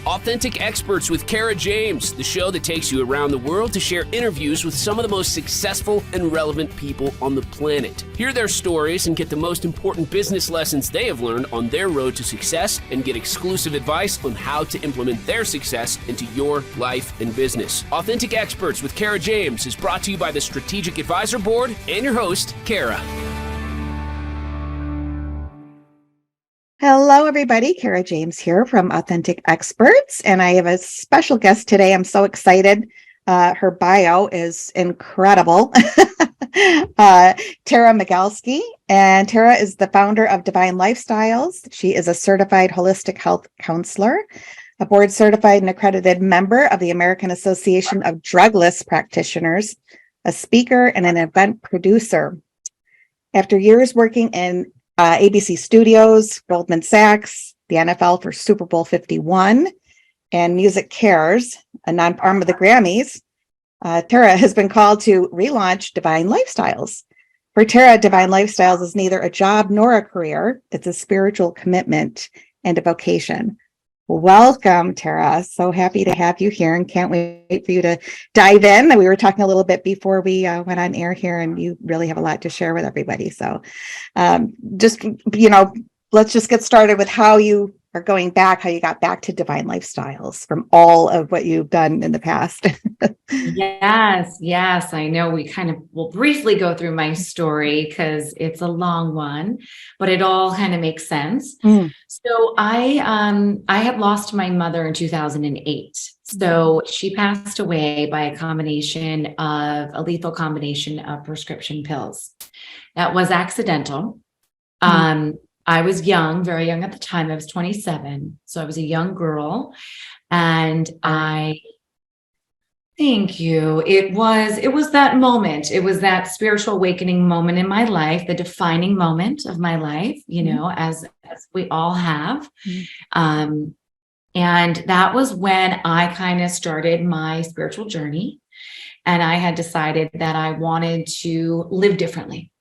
Authentic Experts with Kara James, the show that takes you around the world to share interviews with some of the most successful and relevant people on the planet. Hear their stories and get the most important business lessons they have learned on their road to success, and get exclusive advice on how to implement their success into your life and business. Authentic Experts with Kara James is brought to you by the Strategic Advisor Board and your host, Kara. Hello, everybody. Kara James here from Authentic Experts, and I have a special guest today. I'm so excited. Her bio is incredible. Tara Magalski, and Tara is the founder of Divine Lifestyles. She is a certified holistic health counselor, a board-certified and accredited member of the American Association of Drugless Practitioners, a speaker, and an event producer. After years working in ABC Studios, Goldman Sachs, the NFL for Super Bowl 51, and Music Cares, a non-arm of the Grammys, Tara has been called to relaunch Divine Lifestyles. For Tara, Divine Lifestyles is neither a job nor a career. It's a spiritual commitment and a vocation. Welcome, Tara. So happy to have you here and can't wait for you to dive in. We were talking a little bit before we went on air here, and you really have a lot to share with everybody. So let's just get started with how you are going back, how you got back to Divine Lifestyles from all of what you've done in the past. Yes. I know we kind of will briefly go through my story because it's a long one, but it all kind of makes sense. So I had lost my mother in 2008. So she passed away by a lethal combination of prescription pills. That was accidental. I was young, very young at the time. I was 27. So I was a young girl, and thank you. It was that moment. It was that spiritual awakening moment in my life, the defining moment of my life, as we all have. And that was when I kind of started my spiritual journey, and I had decided that I wanted to live differently.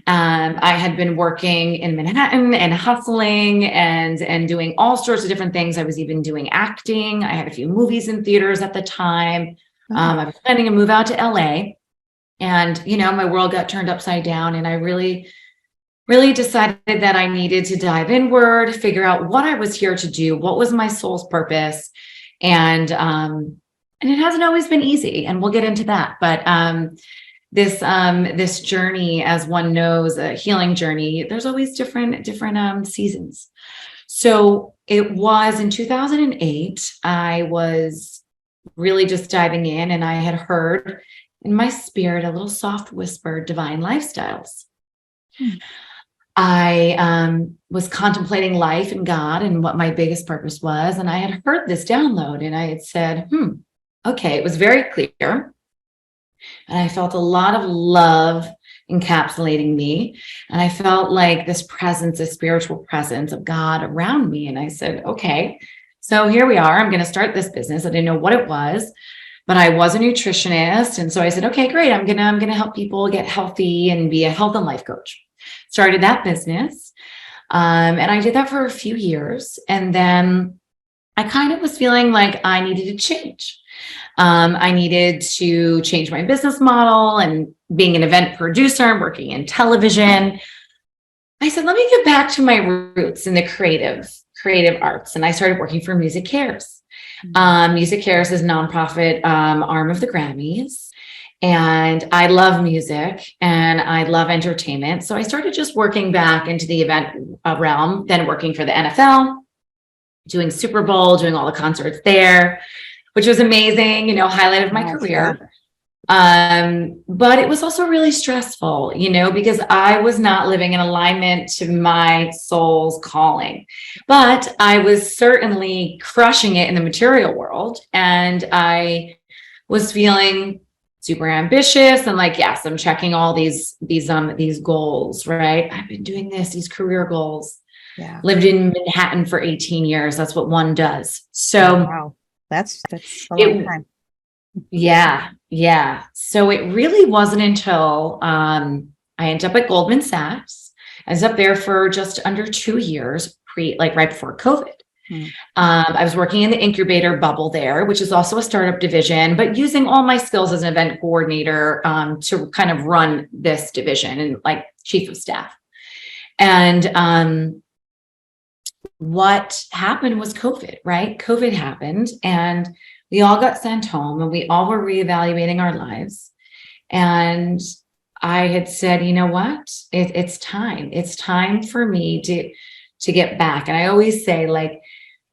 I had been working in Manhattan and hustling and doing all sorts of different things. I was even doing acting. I had a few movies in theaters at the time. I was planning to move out to LA, and, my world got turned upside down, and I really, really decided that I needed to dive inward, figure out what I was here to do, what was my soul's purpose. And it hasn't always been easy, and we'll get into that. But, this journey, as one knows, a healing journey, there's always different seasons. So it was in 2008, I was really just diving in, and I had heard in my spirit a little soft whisper, Divine Lifestyles. I was contemplating life and God and what my biggest purpose was. And I had heard this download, and I had said, okay, it was very clear. And I felt a lot of love encapsulating me. And I felt like this presence, this spiritual presence of God around me. And I said, okay, so here we are. I'm going to start this business. I didn't know what it was, but I was a nutritionist. And so I said, okay, great. I'm going to help people get healthy and be a health and life coach. Started that business. And I did that for a few years. And then I kind of was feeling like I needed to change. I needed to change my business model, and being an event producer, working in television, I said, let me get back to my roots in the creative arts. And I started working for Music Cares. Music Cares is a nonprofit arm of the Grammys. And I love music and I love entertainment. So I started just working back into the event realm, then working for the NFL, doing Super Bowl, doing all the concerts there, which was amazing, highlight of my career. But it was also really stressful, because I was not living in alignment to my soul's calling, but I was certainly crushing it in the material world. And I was feeling super ambitious and like, yes, I'm checking all these goals, right? I've been doing these career goals. Yeah. Lived in Manhattan for 18 years. That's what one does. So wow. That's a long time. Yeah. So it really wasn't until I ended up at Goldman Sachs. I was up there for just under 2 years, right before COVID. Hmm. I was working in the incubator bubble there, which is also a startup division, but using all my skills as an event coordinator to kind of run this division and like chief of staff. And what happened was COVID, right? COVID happened and we all got sent home and we all were reevaluating our lives. And I had said, you know what? It's time. It's time for me to get back. And I always say, like,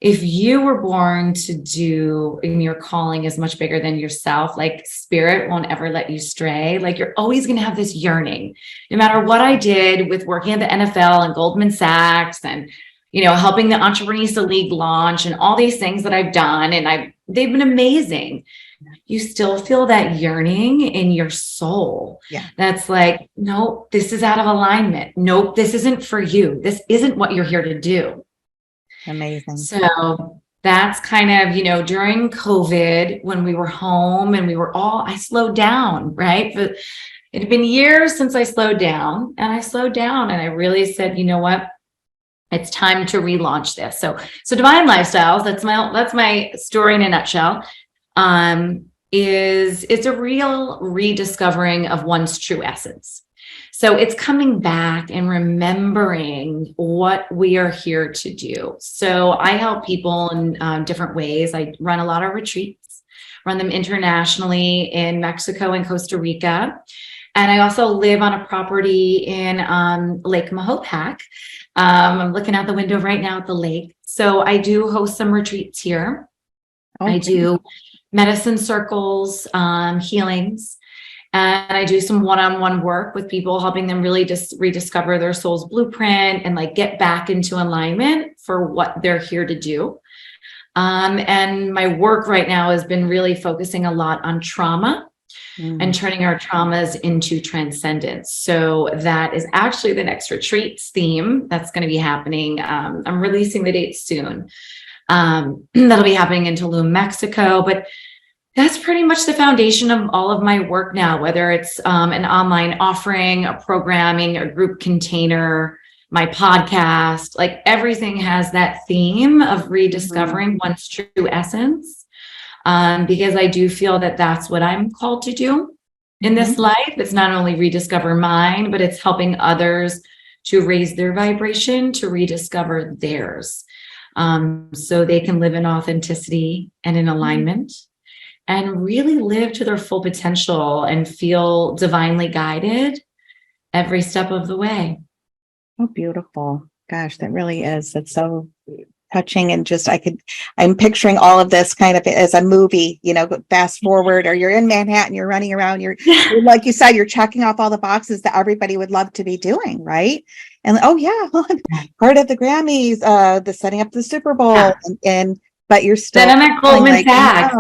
if you were born to do, and your calling is much bigger than yourself, like spirit won't ever let you stray. Like you're always going to have this yearning, no matter what I did with working at the NFL and Goldman Sachs and, helping the Entrepreneur League launch and all these things that I've done. And they've been amazing. You still feel that yearning in your soul. Yeah. That's like, nope, this is out of alignment. Nope, this isn't for you. This isn't what you're here to do. Amazing. So that's kind of, during COVID when we were home and I slowed down, right? But it had been years since I slowed down and I really said, you know what? It's time to relaunch this. So Divine Lifestyles, that's my story in a nutshell. It's a real rediscovering of one's true essence. So it's coming back and remembering what we are here to do. So I help people in different ways. I run a lot of retreats, run them internationally in Mexico and Costa Rica. And I also live on a property in Lake Mahopac. I'm looking out the window right now at the lake. So I do host some retreats here. Okay. I do medicine circles, healings, and I do some one-on-one work with people, helping them really just rediscover their soul's blueprint and like get back into alignment for what they're here to do. And my work right now has been really focusing a lot on trauma and turning our traumas into transcendence. So that is actually the next retreats theme that's going to be happening. I'm releasing the date soon. That'll be happening in Tulum, Mexico, but that's pretty much the foundation of all of my work now, whether it's an online offering, a programming, a group container, my podcast, like everything has that theme of rediscovering one's true essence. Because I do feel that that's what I'm called to do in this life. It's not only rediscover mine, but it's helping others to raise their vibration, to rediscover theirs. So they can live in authenticity and in alignment and really live to their full potential and feel divinely guided every step of the way. Oh, beautiful. Gosh, that really is. That's so touching. And just, I'm picturing all of this kind of as a movie, fast forward, or you're in Manhattan, you're running around, you're like you said, you're checking off all the boxes that everybody would love to be doing. Right. And oh yeah, I'm part of the Grammys, the setting up the Super Bowl but you're still. Then I'm at Goldman Sachs,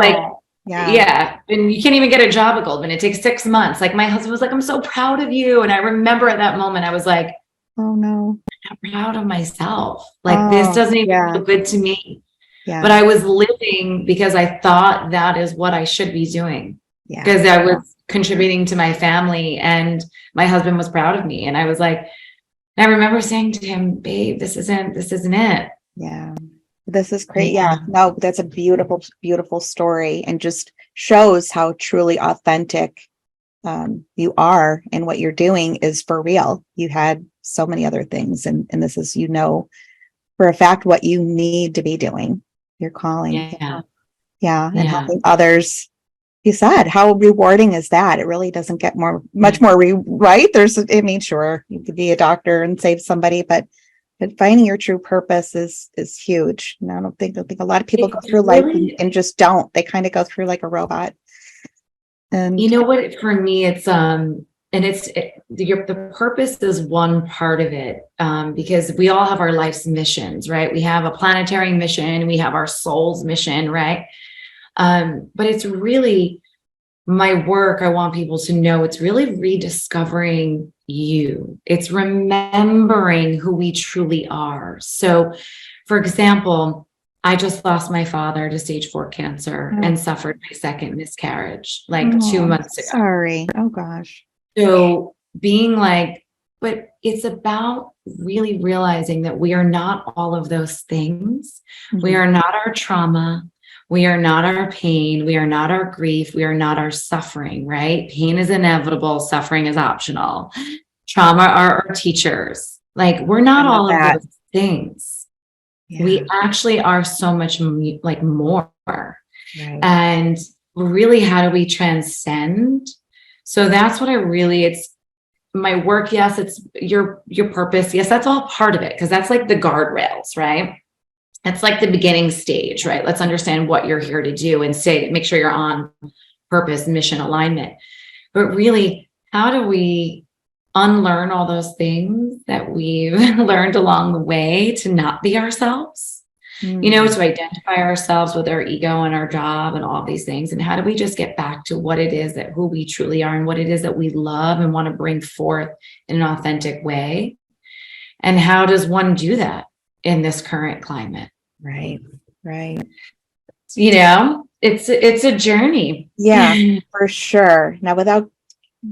Yeah. And you can't even get a job at Goldman. It takes 6 months. Like my husband was like, I'm so proud of you. And I remember at that moment, I was like, oh no, I'm proud of myself. Like this doesn't even feel good to me. Yeah. But I was living because I thought that is what I should be doing. Yeah. Because I was contributing to my family and my husband was proud of me. And I was like, I remember saying to him, babe, this isn't it. Yeah. This is great. Yeah. No, that's a beautiful, beautiful story and just shows how truly authentic you are, and what you're doing is for real. You had so many other things, and this is, for a fact what you need to be doing. Your calling. Yeah. And helping others. You said, how rewarding is that? It really doesn't get much more right. Sure, you could be a doctor and save somebody, but finding your true purpose is huge. And I think a lot of people go through life and just don't. They kind of go through like a robot. And you know what, for me, it's the purpose is one part of it, because we all have our life's missions, right? We have a planetary mission, we have our soul's mission, right? But it's really my work. I want people to know it's really rediscovering you. It's remembering who we truly are. So, for example, I just lost my father to stage 4 cancer and suffered my second miscarriage 2 months ago. Sorry. Oh gosh. So being like, but it's about really realizing that we are not all of those things. We are not our trauma. We are not our pain. We are not our grief. We are not our suffering, right? Pain is inevitable. Suffering is optional. Trauma are our teachers. Like, we're not all of those things. Yeah. We actually are so much like more. Right. And really, how do we transcend? So that's what it's my work. Yes, it's your purpose. Yes, that's all part of it, because that's like the guardrails, right? That's like the beginning stage, right? Let's understand what you're here to do and make sure you're on purpose, mission, alignment. But really, how do we unlearn all those things that we've learned along the way to not be ourselves? You know, to identify ourselves with our ego and our job and all these things. And how do we just get back to what it is who we truly are and what it is that we love and want to bring forth in an authentic way? And how does one do that in this current climate? Right. You know, it's a journey. Yeah, for sure. Now, without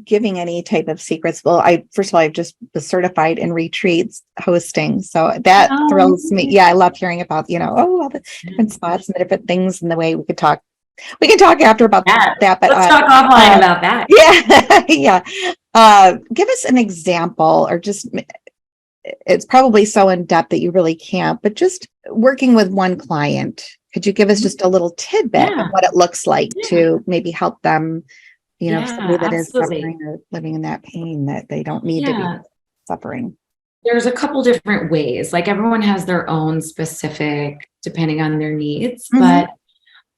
giving any type of secrets, well, first of all, I've just was certified in retreats hosting, so that thrills me. Yeah, I love hearing about all the different spots and the different things and the way we can talk after about that. But let's talk offline about that. Yeah. Give us an example, or just, it's probably so in depth that you really can't, but just working with one client, could you give us just a little tidbit of what it looks like to maybe help them, somebody that is suffering or living in that pain that they don't need to be suffering? There's a couple different ways. Like, everyone has their own specific, depending on their needs, but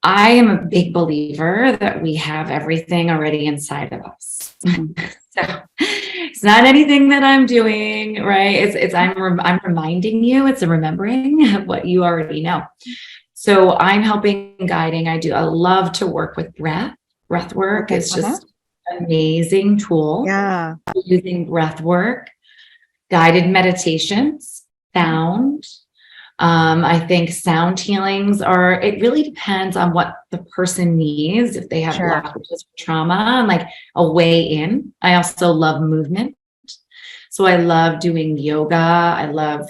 I am a big believer that we have everything already inside of us. So it's not anything that I'm doing, right? It's I'm reminding you, it's a remembering of what you already know. So I'm helping, guiding. I love to work with breath. Breath work is just an amazing tool. Yeah. Using breath work, guided meditations, sound. I think sound healings it really depends on what the person needs. If they have blockages, trauma, and like a way in. I also love movement. So I love doing yoga. I love,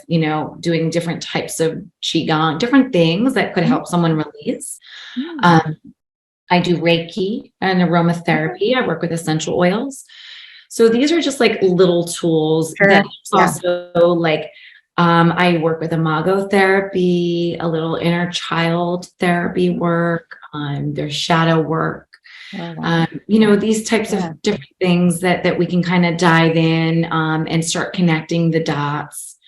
doing different types of qigong, different things that could help someone release. I do Reiki and aromatherapy. I work with essential oils. So these are just like little tools that also like, I work with imago therapy, a little inner child therapy work. There's shadow work. These types of different things that we can kind of dive in and start connecting the dots.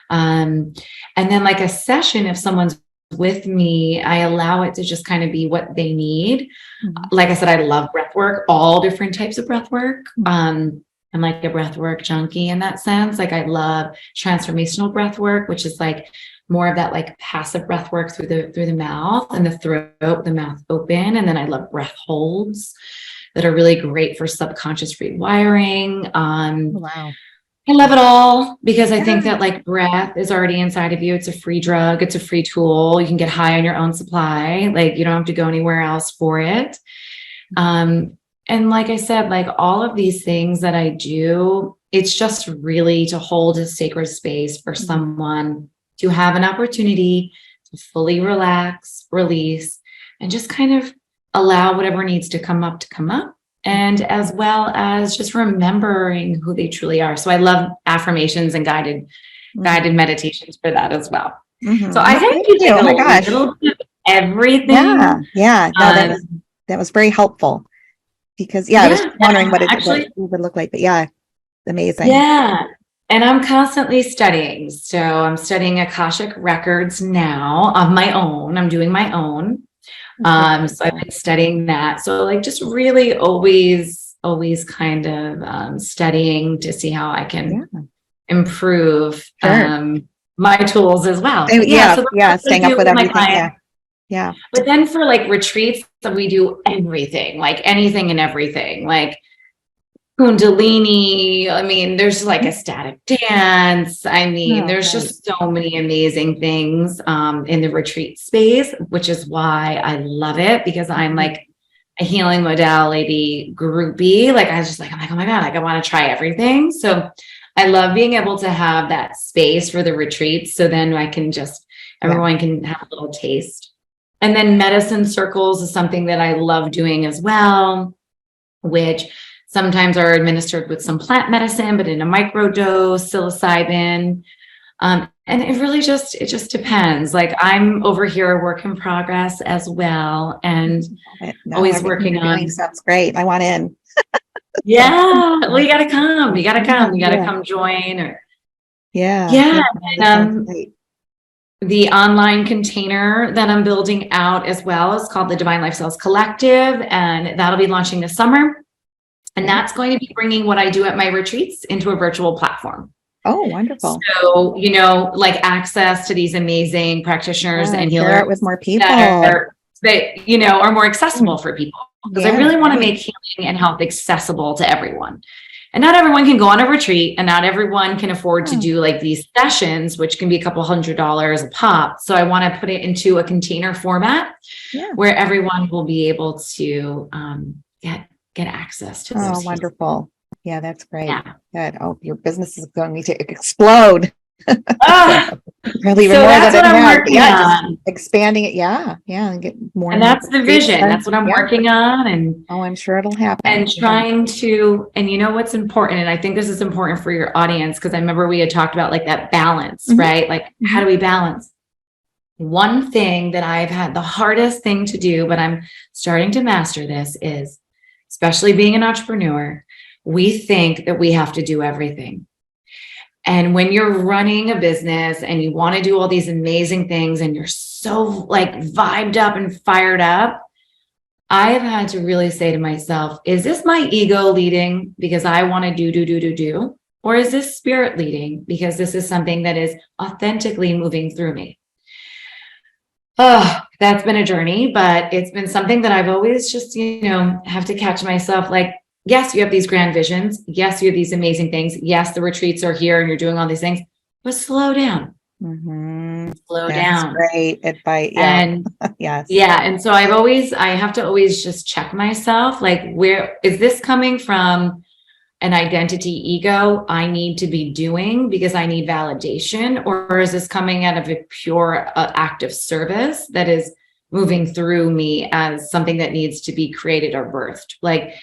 And then, like a session, if someone's with me, I allow it to just kind of be what they need. Like I said, I love breath work, all different types of breath work. I'm like a breath work junkie in that sense. Like, I love transformational breath work, which is like more of that like passive breath work through the mouth and the throat, the mouth open. And then I love breath holds that are really great for subconscious rewiring. Wow. I love it all, because I think that like breath is already inside of you. It's a free drug. It's a free tool. You can get high on your own supply. Like, you don't have to go anywhere else for it. And like I said, like all of these things that I do, it's just really to hold a sacred space for someone to have an opportunity to fully relax, release, and just kind of allow whatever needs to come up. And as well as just remembering who they truly are. So I love affirmations and guided meditations for that as well. So I think you did a little bit of everything. Yeah. No, that was very helpful, because I was wondering what it would look like. But amazing. Yeah. And I'm constantly studying. So I'm studying Akashic records now of my own. I'm doing my own. So I've been studying that. So like just really always kind of studying to see how I can improve my tools as well. Staying up with everything. Yeah. But then for like retreats, we do everything, like anything and everything, like Kundalini. I mean, there's like ecstatic dance. I mean, there's just so many amazing things in the retreat space, which is why I love it, because I'm like a healing modality groupie. Like, I'm like, oh my God, like I want to try everything. So I love being able to have that space for the retreats. So then I can everyone can have a little taste. And then medicine circles is something that I love doing as well, which sometimes are administered with some plant medicine, but in a microdose, psilocybin. And it really just depends. Like I'm over here, a work in progress as well. And always working on. Sounds great. I want in. Yeah. Well, you got to come. You got to come. You got to come join. Or yeah. And, the online container that I'm building out as well is called the Divine Lifestyles Collective, and that'll be launching this summer. And that's going to be bringing what I do at my retreats into a virtual platform. Oh, wonderful. So, like access to these amazing practitioners and healers. Share it with more people. That are more accessible for people. Because I really want to make healing and health accessible to everyone. And not everyone can go on a retreat, and not everyone can afford to do like these sessions, which can be a couple $100s a pop. So I want to put it into a container format where everyone will be able to get access to those. Oh, wonderful. Yeah, that's great. Yeah. Good. Oh, your business is going to explode. Really, so that's what I'm working on. Just expanding it. And get more. And that's the vision. That's what I'm working on. And I'm sure it'll happen. And trying to, and what's important, and I think this is important for your audience, because I remember we had talked about like that balance, right? Like, how do we balance? One thing that I've had the hardest thing to do, but I'm starting to master this, is, especially being an entrepreneur, we think that we have to do everything. And when you're running a business and you want to do all these amazing things and you're so like vibed up and fired up, I have had to really say to myself, is this my ego leading because I want to do? Or is this spirit leading because this is something that is authentically moving through me? Oh, that's been a journey, but it's been something that I've always just, have to catch myself like, yes, you have these grand visions. Yes, you have these amazing things. Yes, the retreats are here and you're doing all these things, but slow down. Slow down. Great advice. Yeah. And yes. Yeah. And so I have to always just check myself. Like, where is this coming from? An identity ego I need to be doing because I need validation? Or is this coming out of a pure act of service that is moving through me as something that needs to be created or birthed? Like,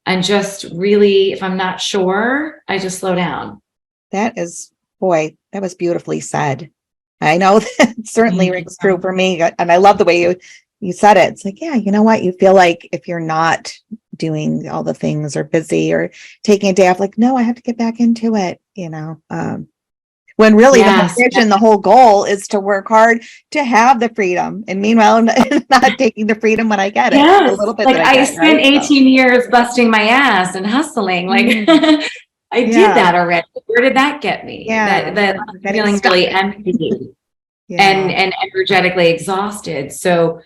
and just really, if I'm not sure, I just slow down. That was beautifully said. I know that certainly rings true for me. And I love the way you said it. It's like, yeah, you know what? You feel like if you're not doing all the things or busy or taking a day off, like, no, I have to get back into it, when really the whole goal is to work hard to have the freedom. And meanwhile, not taking the freedom when I get it. A little bit. Like I spent 18 years busting my ass and hustling. Like I did that already. Where did that get me? That feeling really empty and energetically exhausted. So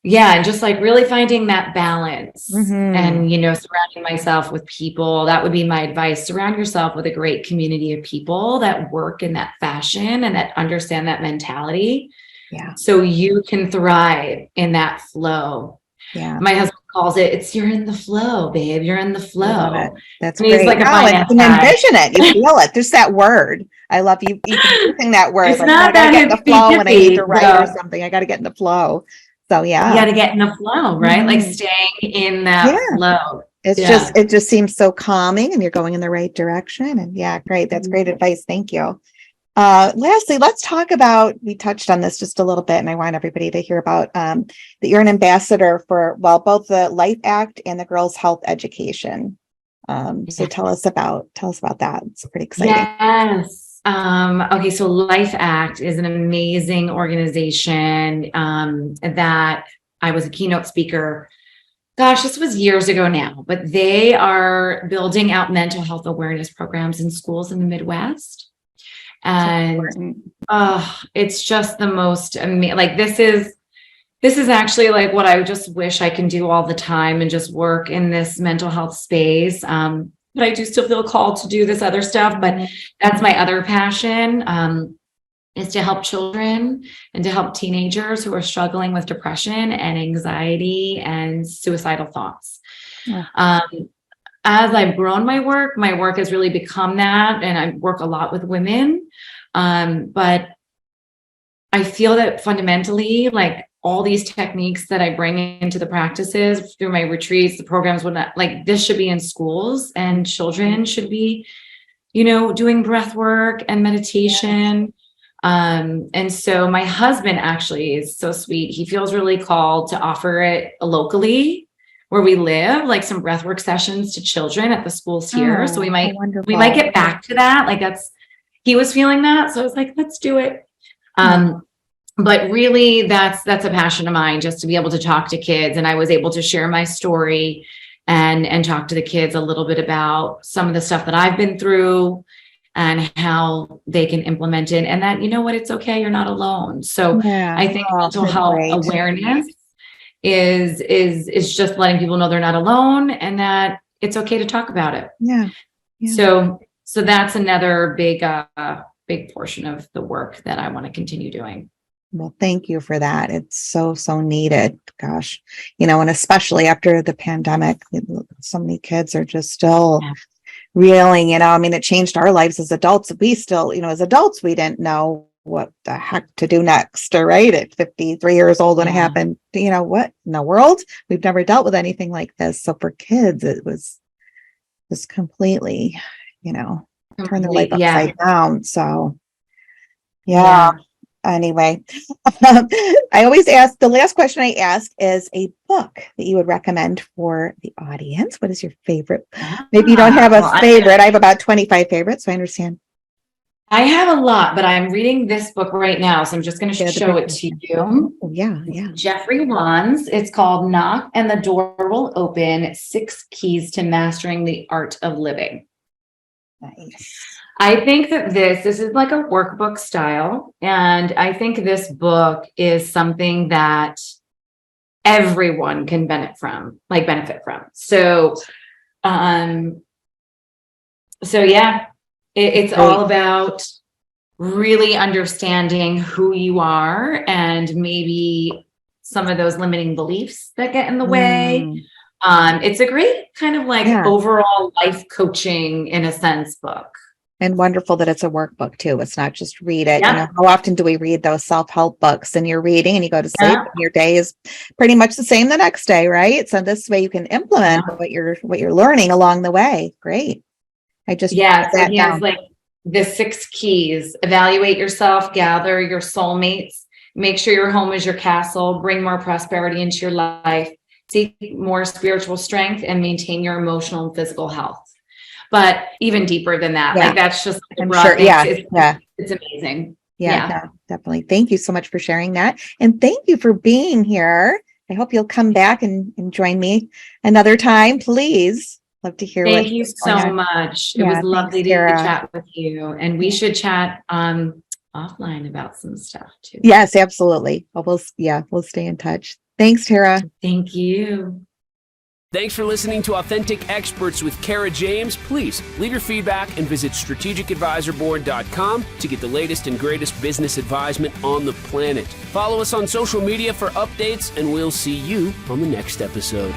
and just like really finding that balance and, surrounding myself with people. That would be my advice. Surround yourself with a great community of people that work in that fashion and that understand that mentality. Yeah. So you can thrive in that flow. Yeah. My husband calls it, you're in the flow, babe. You're in the flow. That's great. He's like a finance guy. Envision it. You feel it. There's that word. I love you using that word. It's like, not I gotta get in the flow when I need to write or something. I got to get in the flow. So you got to get in the flow, right? Like staying in that flow. It just seems so calming and you're going in the right direction. And great. That's great advice. Thank you. Lastly, let's talk about, we touched on this just a little bit and I want everybody to hear about that you're an ambassador for, both the Life Act and the Girls Health Education. So tell us about that. It's pretty exciting. Yes. Okay. So Life Act is an amazing organization, that I was a keynote speaker. Gosh, this was years ago now, but they are building out mental health awareness programs in schools in the Midwest. And, it's just the most amazing, like, this is actually like what I just wish I can do all the time and just work in this mental health space. But I do still feel called to do this other stuff, but that's my other passion, is to help children and to help teenagers who are struggling with depression and anxiety and suicidal thoughts. as I've grown my work has really become that. And I work a lot with women. But I feel that fundamentally, like all these techniques that I bring into the practices through my retreats, the programs, whatnot, like this should be in schools, and children should be, doing breath work and meditation. And so my husband actually is so sweet. He feels really called to offer it locally where we live, like some breathwork sessions to children at the schools here. So we might get back to that. Like he was feeling that. So I was like, let's do it. But really that's a passion of mine, just to be able to talk to kids. And I was able to share my story and talk to the kids a little bit about some of the stuff that I've been through and how they can implement it, and that, it's okay. You're not alone. So I think mental health awareness is just letting people know they're not alone and that it's okay to talk about it. Yeah. So that's another big portion of the work that I want to continue doing. Well, thank you for that. It's so needed. Gosh, and especially after the pandemic, so many kids are just still reeling, it changed our lives as adults. We still, as adults, we didn't know what the heck to do next, or right at 53 years old when it happened, what in the world? We've never dealt with anything like this. So for kids, it was just completely, turn their life upside down. So anyway, I always ask, the last question I ask is a book that you would recommend for the audience. What is your favorite? Maybe you don't have a favorite. I have about 25 favorites, so I understand. I have a lot, but I'm reading this book right now, so I'm just going to show it to you. Oh, yeah. Jeffrey Wands. It's called Knock and the Door Will Open: 6 Keys to Mastering the Art of Living. Nice. I think that this is like a workbook style. And I think this book is something that everyone can benefit from. So, it's all about really understanding who you are and maybe some of those limiting beliefs that get in the way. It's a great kind of overall life coaching, in a sense, book. And wonderful that it's a workbook too. It's not just read it. How often do we read those self-help books and you're reading and you go to sleep and your day is pretty much the same the next day, right? So this way you can implement what you're learning along the way. Great. I just that down. Like the 6 keys: evaluate yourself, gather your soulmates, make sure your home is your castle, bring more prosperity into your life, seek more spiritual strength, and maintain your emotional and physical health. But even deeper than that, that's just it's amazing. Yeah, definitely. Thank you so much for sharing that. And thank you for being here. I hope you'll come back and join me another time, please. Love to hear. Thank you so much. It was lovely to chat with you, and we should chat offline about some stuff too. Yes, absolutely. We'll stay in touch. Thanks, Tara. Thank you. Thanks for listening to Authentic Experts with Kara James. Please leave your feedback and visit strategicadvisorboard.com to get the latest and greatest business advisement on the planet. Follow us on social media for updates, and we'll see you on the next episode.